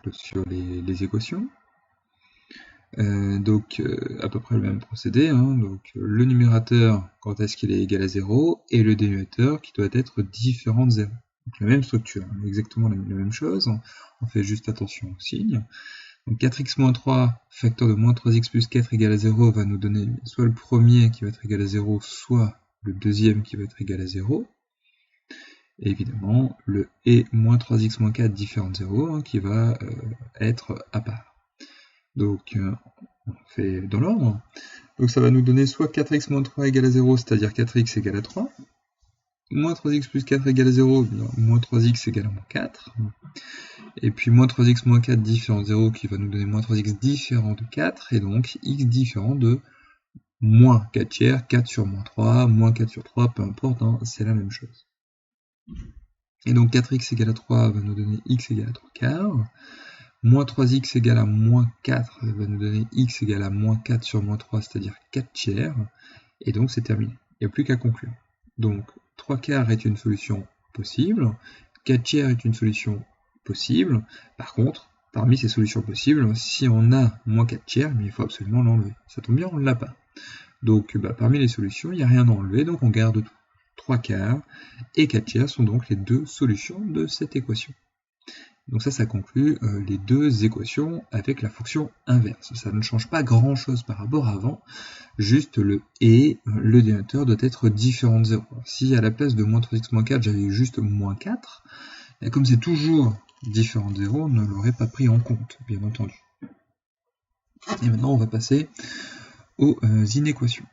boucle sur les équations. À peu près le même procédé, hein. Donc le numérateur, quand est-ce qu'il est égal à 0, et le dénominateur qui doit être différent de 0. Donc la même structure, exactement la même chose, on fait juste attention au signe. Donc 4x moins 3, facteur de moins 3x plus 4 égale à 0, va nous donner soit le premier qui va être égal à 0, soit le deuxième qui va être égal à 0. Et évidemment, le et moins 3x moins 4 différent de 0, hein, qui va être à part. Donc on fait dans l'ordre. Donc ça va nous donner soit 4x moins 3 égale à 0, c'est-à-dire 4x égale à 3, moins 3x plus 4 égale à 0, moins 3x égale à moins 4, et puis moins 3x moins 4 différent de 0 qui va nous donner moins 3x différent de 4, et donc x différent de moins 4 tiers, 4 sur moins 3, moins 4 sur 3, peu importe, hein, c'est la même chose. Et donc 4x égale à 3 va nous donner x égale à 3 quarts, moins 3x égale à moins 4 va nous donner x égale à moins 4 sur moins 3, c'est-à-dire 4 tiers, et donc c'est terminé. Il n'y a plus qu'à conclure. Donc 3 quarts est une solution possible, 4 tiers est une solution possible. Par contre, parmi ces solutions possibles, si on a moins 4 tiers, il faut absolument l'enlever. Ça tombe bien, on ne l'a pas. Donc parmi les solutions, il n'y a rien à enlever, donc on garde tout. 3 quarts et 4 tiers sont donc les deux solutions de cette équation. Donc ça conclut les deux équations avec la fonction inverse. Ça ne change pas grand-chose par rapport à avant, juste le et, le dénominateur doit être différent de 0. Si à la place de moins 3x moins 4, j'avais eu juste moins 4, et comme c'est toujours différent de 0, on ne l'aurait pas pris en compte, bien entendu. Et maintenant, on va passer aux inéquations.